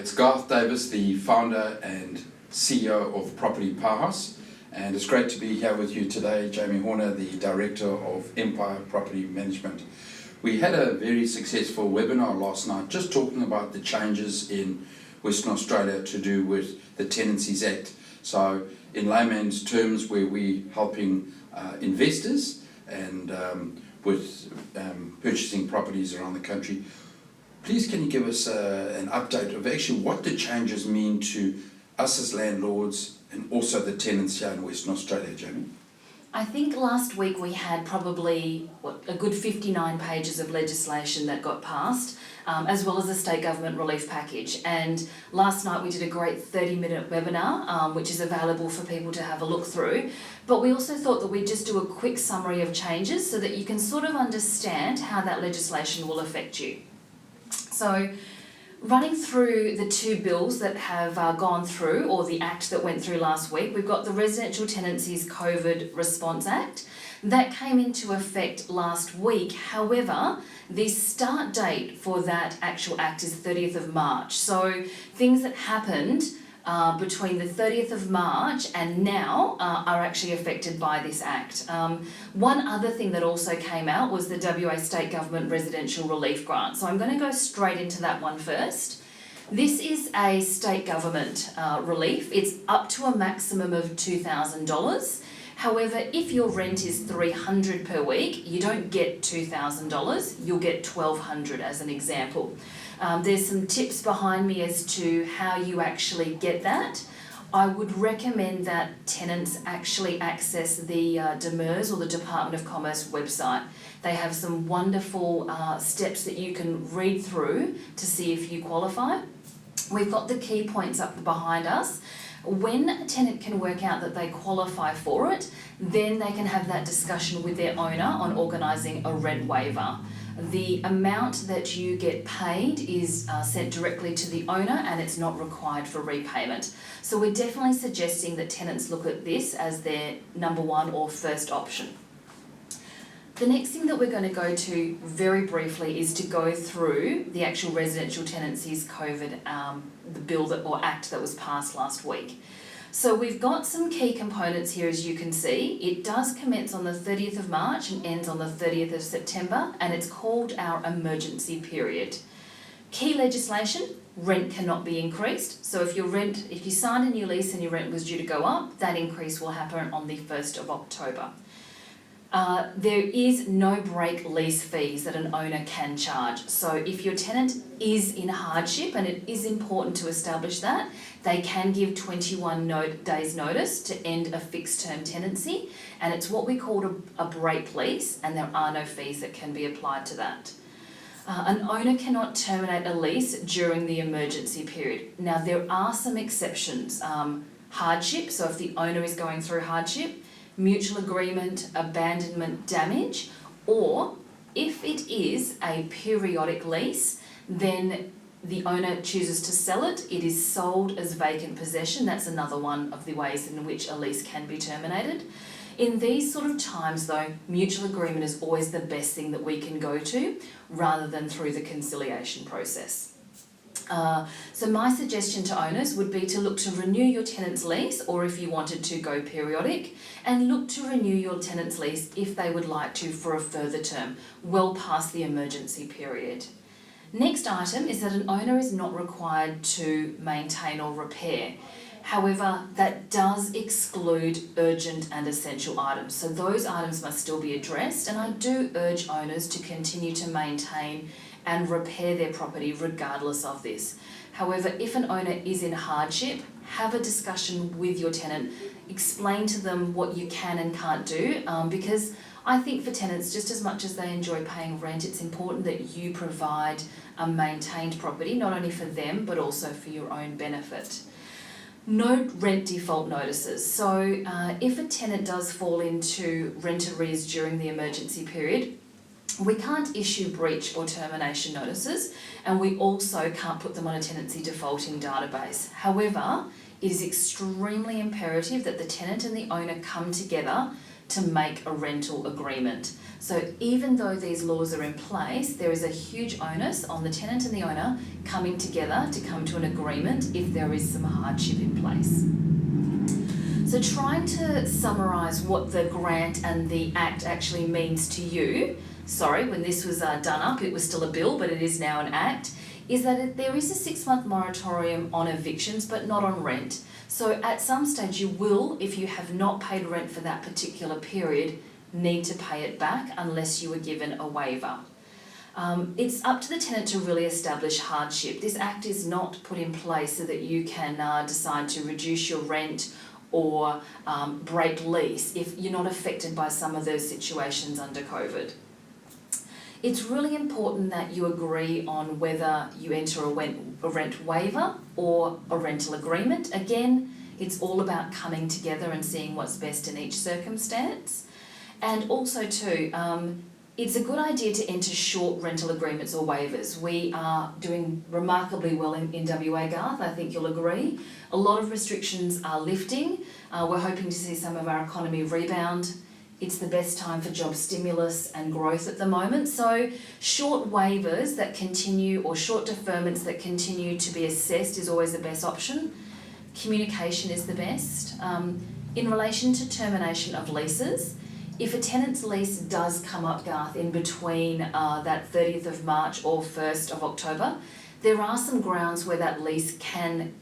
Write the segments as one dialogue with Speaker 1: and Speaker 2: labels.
Speaker 1: It's Garth Davis, the founder and CEO of Property Powerhouse, and it's great to be here with you today. Jamie Jhorner, the Director of Empire Property Management. We had a very successful webinar last night just talking about the changes in Western Australia to do with the Tenancies Act. So in layman's terms, where we're helping investors and with purchasing properties around the country. Please can you give us an update of actually what the changes mean to us as landlords and also the tenants here in Western Australia, Jamie?
Speaker 2: I think last week we had probably a good 59 pages of legislation that got passed, as well as a state government relief package. And last night we did a great 30-minute webinar, which is available for people to have a look through. But we also thought that we'd just do a quick summary of changes so that you can sort of understand how that legislation will affect you. So, running through the two bills that have gone through, or the act that went through last week, we've got the Residential Tenancies COVID Response Act. That came into effect last week. However, the start date for that actual act is 30th of March. So things that happened between the 30th of March and now are actually affected by this act. One other thing that also came out was the WA State Government Residential Relief Grant. So I'm going to go straight into that one first. This is a state government relief. It's up to a maximum of $2,000. However, if your rent is $300 per week, you don't get $2,000, you'll get $1,200 as an example. There's some tips behind me as to how you actually get that. I would recommend that tenants actually access the DMIRS, or the Department of Commerce website. They have some wonderful steps that you can read through to see if you qualify. We've got the key points up behind us. When a tenant can work out that they qualify for it, then they can have that discussion with their owner on organising a rent waiver. The amount that you get paid is sent directly to the owner, and it's not required for repayment. So we're definitely suggesting that tenants look at this as their number one or first option. The next thing that we're going to go to very briefly is to go through the actual Residential Tenancies COVID, the bill or act that was passed last week. So we've got some key components here, as you can see. It does commence on the 30th of March and ends on the 30th of September, and it's called our emergency period. Key legislation: rent cannot be increased. So if you signed a new lease and your rent was due to go up, that increase will happen on the 1st of October. There is no break lease fees that an owner can charge. So if your tenant is in hardship, and it is important to establish that, they can give 21 days notice to end a fixed term tenancy, and it's what we call a break lease, and there are no fees that can be applied to that. An owner cannot terminate a lease during the emergency period. Now there are some exceptions. Hardship, so if the owner is going through hardship, mutual agreement, abandonment, damage, or if it is a periodic lease, then the owner chooses to sell it, it is sold as vacant possession. That's another one of the ways in which a lease can be terminated. In these sort of times though, mutual agreement is always the best thing that we can go to, rather than through the conciliation process. So my suggestion to owners would be to look to renew your tenant's lease, or if you wanted to go periodic, and look to renew your tenant's lease if they would like to for a further term, well past the emergency period. Next item is that an owner is not required to maintain or repair. However, that does exclude urgent and essential items. So those items must still be addressed, and I do urge owners to continue to maintain and repair their property regardless of this. However, if an owner is in hardship, have a discussion with your tenant, explain to them what you can and can't do, because I think for tenants, just as much as they enjoy paying rent, it's important that you provide a maintained property, not only for them, but also for your own benefit. No rent default notices. So if a tenant does fall into rent arrears during the emergency period, we can't issue breach or termination notices, and we also can't put them on a tenancy defaulting database. However, it is extremely imperative that the tenant and the owner come together to make a rental agreement. So even though these laws are in place, there is a huge onus on the tenant and the owner coming together to come to an agreement if there is some hardship in place. So trying to summarise what the grant and the Act actually means to you, when this was done up, it was still a bill, but it is now an Act, is that there is a 6-month moratorium on evictions, but not on rent. So at some stage you will, if you have not paid rent for that particular period, need to pay it back unless you were given a waiver. It's up to the tenant to really establish hardship. This Act is not put in place so that you can decide to reduce your rent or break lease if you're not affected by some of those situations under COVID. It's really important that you agree on whether you enter a rent waiver or a rental agreement. Again, it's all about coming together and seeing what's best in each circumstance. And also too, it's a good idea to enter short rental agreements or waivers. We are doing remarkably well in WA, Garth, I think you'll agree. A lot of restrictions are lifting. We're hoping to see some of our economy rebound. It's the best time for job stimulus and growth at the moment. So short waivers that continue or short deferments that continue to be assessed is always the best option. Communication is the best. In relation to termination of leases, if a tenant's lease does come up, Garth, in between that 30th of March or 1st of October, there are some grounds where that lease can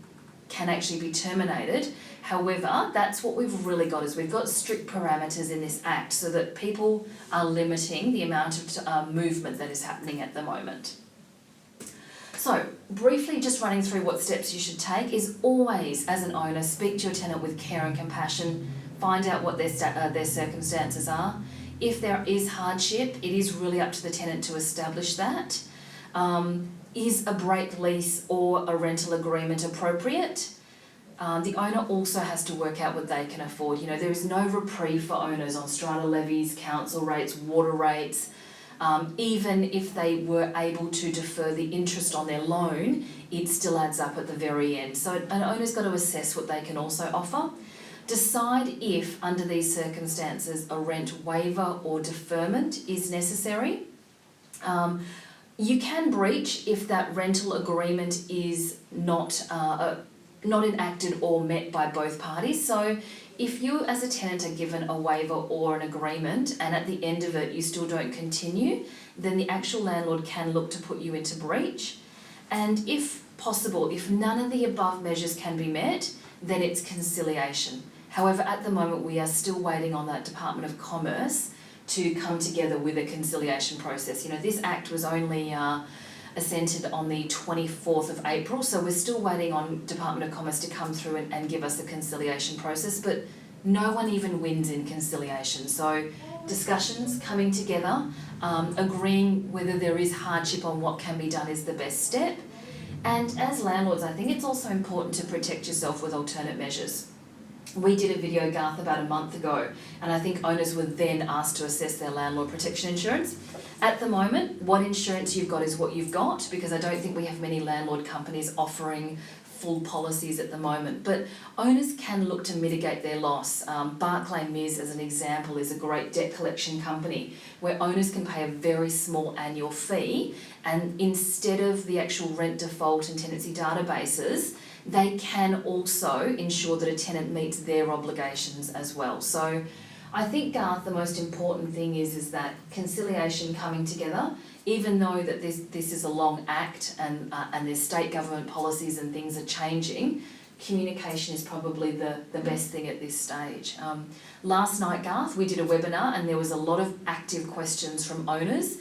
Speaker 2: actually be terminated. However, that's what we've really got, is we've got strict parameters in this Act so that people are limiting the amount of movement that is happening at the moment. So, briefly just running through what steps you should take is always, as an owner, speak to your tenant with care and compassion, find out what their circumstances are. If there is hardship, it is really up to the tenant to establish that. Is a break lease or a rental agreement appropriate? The owner also has to work out what they can afford. You know, there is no reprieve for owners on strata levies, council rates, water rates. Even if they were able to defer the interest on their loan, it still adds up at the very end. So an owner's got to assess what they can also offer. Decide if, under these circumstances, a rent waiver or deferment is necessary. You can breach if that rental agreement is not enacted or met by both parties. So if you as a tenant are given a waiver or an agreement and at the end of it you still don't continue, then the actual landlord can look to put you into breach. And if possible, if none of the above measures can be met, then it's conciliation. However, at the moment we are still waiting on that Department of Commerce to come together with a conciliation process. You know, this Act was only assented on the 24th of April, so we're still waiting on Department of Commerce to come through and give us a conciliation process, but no one even wins in conciliation. So discussions, coming together, agreeing whether there is hardship on what can be done is the best step. And as landlords, I think it's also important to protect yourself with alternate measures. We did a video, Garth, about a month ago, and I think owners were then asked to assess their landlord protection insurance. At the moment, what insurance you've got is what you've got, because I don't think we have many landlord companies offering full policies at the moment. But owners can look to mitigate their loss. Barclay Mears, as an example, is a great debt collection company where owners can pay a very small annual fee, and instead of the actual rent default and tenancy databases, they can also ensure that a tenant meets their obligations as well. So I think, Garth, the most important thing is that conciliation, coming together, even though that this is a long Act and there's state government policies and things are changing, communication is probably the best thing at this stage. Last night, Garth, we did a webinar and there was a lot of active questions from owners.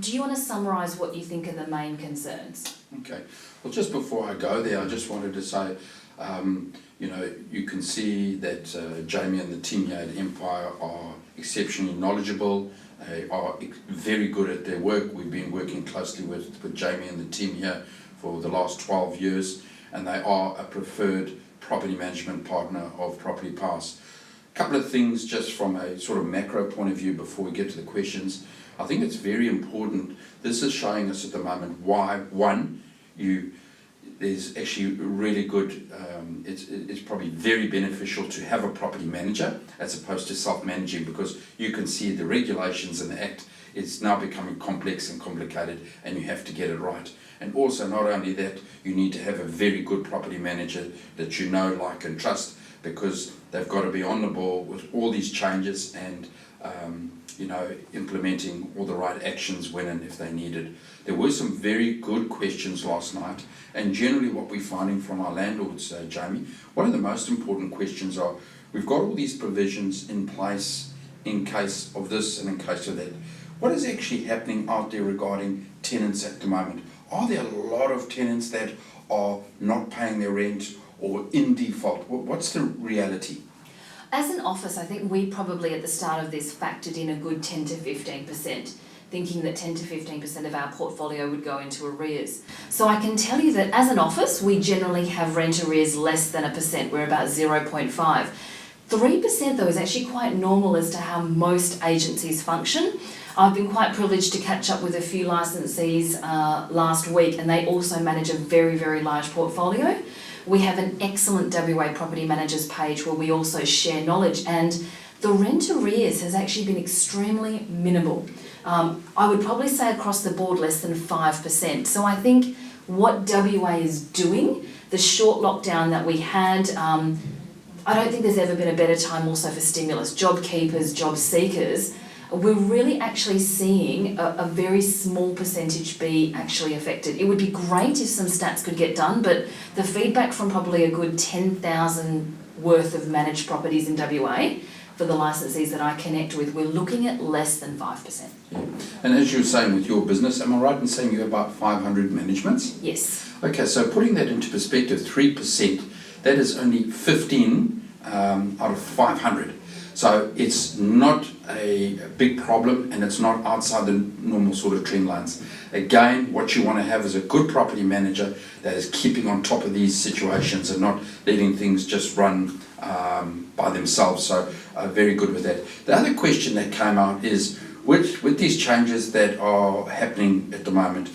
Speaker 2: Do you want to summarise what you think are the main concerns?
Speaker 1: Okay. Well, just before I go there, I just wanted to say, you know, you can see that Jamie and the team here at Empire are exceptionally knowledgeable. They are very good at their work. We've been working closely with Jamie and the team here for the last 12 years, and they are a preferred property management partner of Property Pass. A couple of things just from a sort of macro point of view before we get to the questions. I think it's very important. This is showing us at the moment why, one, there's actually really good, it's probably very beneficial to have a property manager as opposed to self-managing, because you can see the regulations and the Act is now becoming complex and complicated, and you have to get it right. And also, not only that, you need to have a very good property manager that you know, like and trust, because they've got to be on the ball with all these changes and implementing all the right actions when and if they needed. There were some very good questions last night, and generally what we're finding from our landlords, Jamie, one of the most important questions are, we've got all these provisions in place in case of this and in case of that. What is actually happening out there regarding tenants at the moment? Are there a lot of tenants that are not paying their rent or in default? What's the reality?
Speaker 2: As an office, I think we probably at the start of this factored in a good 10 to 15%, thinking that 10 to 15% of our portfolio would go into arrears. So I can tell you that as an office, we generally have rent arrears less than 1%. We're about 0.5. 3% though is actually quite normal as to how most agencies function. I've been quite privileged to catch up with a few licensees last week, and they also manage a very, very large portfolio. We have an excellent WA property managers page where we also share knowledge, and the rent arrears has actually been extremely minimal. I would probably say across the board less than 5%. So I think what WA is doing, the short lockdown that we had, I don't think there's ever been a better time also for stimulus. Job keepers, job seekers, we're really actually seeing a very small percentage be actually affected. It would be great if some stats could get done, but the feedback from probably a good 10,000 worth of managed properties in WA, for the licensees that I connect with, we're looking at less than 5%.
Speaker 1: Yeah. And as you were saying with your business, am I right in saying you have about 500 managements?
Speaker 2: Yes.
Speaker 1: Okay, so putting that into perspective, 3%, that is only 15 out of 500. So it's not a big problem, and it's not outside the normal sort of trend lines. Again, what you want to have is a good property manager that is keeping on top of these situations and not letting things just run by themselves. So very good with that. The other question that came out is, with these changes that are happening at the moment,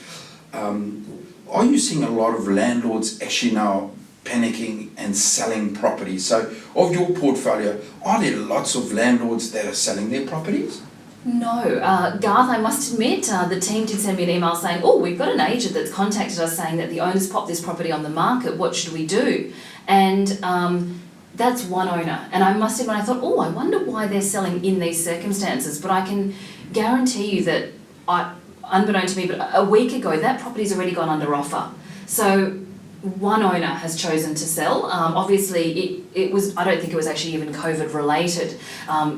Speaker 1: are you seeing a lot of landlords actually now panicking and selling properties? So of your portfolio, are there lots of landlords that are selling their properties?
Speaker 2: No. Garth, I must admit, the team did send me an email saying, oh, we've got an agent that's contacted us saying that the owner's popped this property on the market, what should we do? And that's one owner. And I must admit, I thought, oh, I wonder why they're selling in these circumstances. But I can guarantee you that, unbeknown to me, but a week ago, that property's already gone under offer. So one owner has chosen to sell. Obviously, it was, I don't think it was actually even COVID related.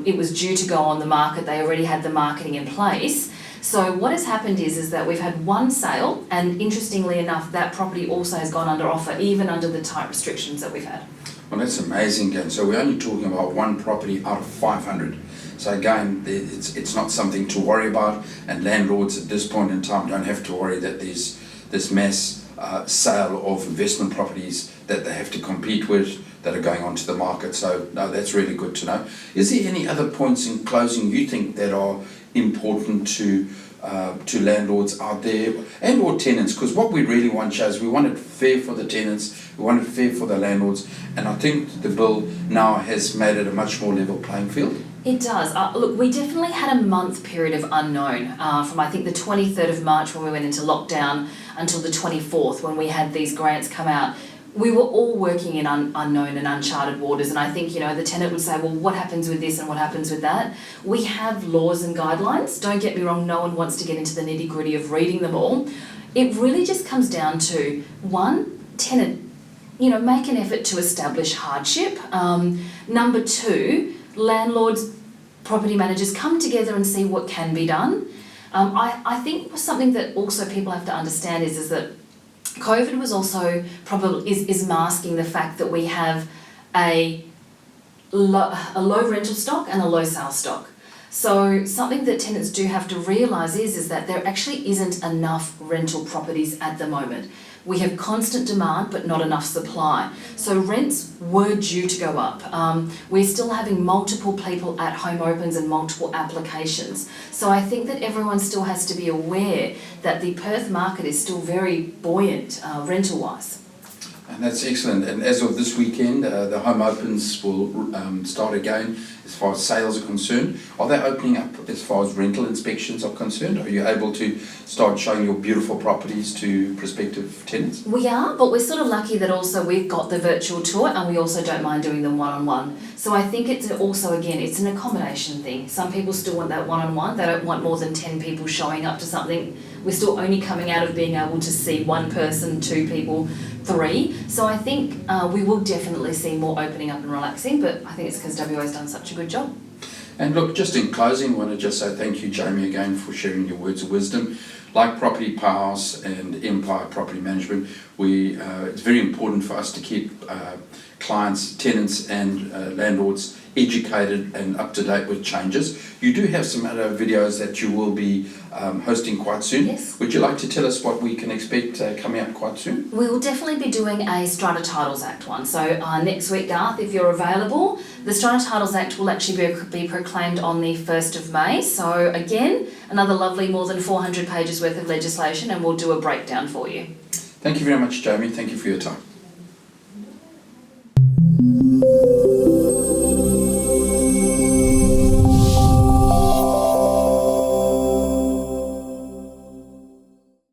Speaker 2: It was due to go on the market. They already had the marketing in place. So what has happened is that we've had one sale, and interestingly enough, that property also has gone under offer, even under the tight restrictions that we've had.
Speaker 1: Well, that's amazing, again. So we're only talking about one property out of 500. So again, it's not something to worry about, and landlords at this point in time don't have to worry that there's this mass sale of investment properties that they have to compete with that are going onto the market. So no, that's really good to know. Is there any other points in closing you think that are important to landlords out there and or tenants? Because what we really want, Chaz, we want it fair for the tenants, we want it fair for the landlords, and I think the bill now has made it a much more level playing field.
Speaker 2: It does. Look, we definitely had a month period of unknown from I think the 23rd of March when we went into lockdown until the 24th when we had these grants come out. We were all working in unknown and uncharted waters, and I think, the tenant would say, well, what happens with this and what happens with that? We have laws and guidelines. Don't get me wrong, no one wants to get into the nitty-gritty of reading them all. It really just comes down to, one, tenant, make an effort to establish hardship. Number two, landlords, property managers come together and see what can be done. I think something that also people have to understand is that COVID was also probably is masking the fact that we have a low rental stock and a low sales stock. So something that tenants do have to realise is that there actually isn't enough rental properties at the moment. We have constant demand but not enough supply. So rents were due to go up. We're still having multiple people at home opens and multiple applications. So I think that everyone still has to be aware that the Perth market is still very buoyant rental-wise.
Speaker 1: And that's excellent. And as of this weekend, the home opens will start again as far as sales are concerned. Are they opening up as far as rental inspections are concerned? Are you able to start showing your beautiful properties to prospective tenants?
Speaker 2: We are, but we're sort of lucky that also we've got the virtual tour and we also don't mind doing them one-on-one. So I think it's also, again, it's an accommodation thing. Some people still want that one-on-one. They don't want more than 10 people showing up to something. We're still only coming out of being able to see one person, 2 people, 3. So I think we will definitely see more opening up and relaxing, but I think it's because WA's done such a good job.
Speaker 1: And look, just in closing, I want to just say thank you, Jamie, again for sharing your words of wisdom. Like Property Powerhouse and Empire Property Management, it's very important for us to keep clients, tenants and landlords educated and up to date with changes. You do have some other videos that you will be hosting quite soon.
Speaker 2: Yes.
Speaker 1: Would you like to tell us what we can expect coming up quite soon?
Speaker 2: We will definitely be doing a Strata Titles Act one. So next week, Garth, if you're available, the Strata Titles Act will actually be proclaimed on the 1st of May. So again, another lovely more than 400 pages worth of legislation, and we'll do a breakdown for you.
Speaker 1: Thank you very much, Jamie. Thank you for your time.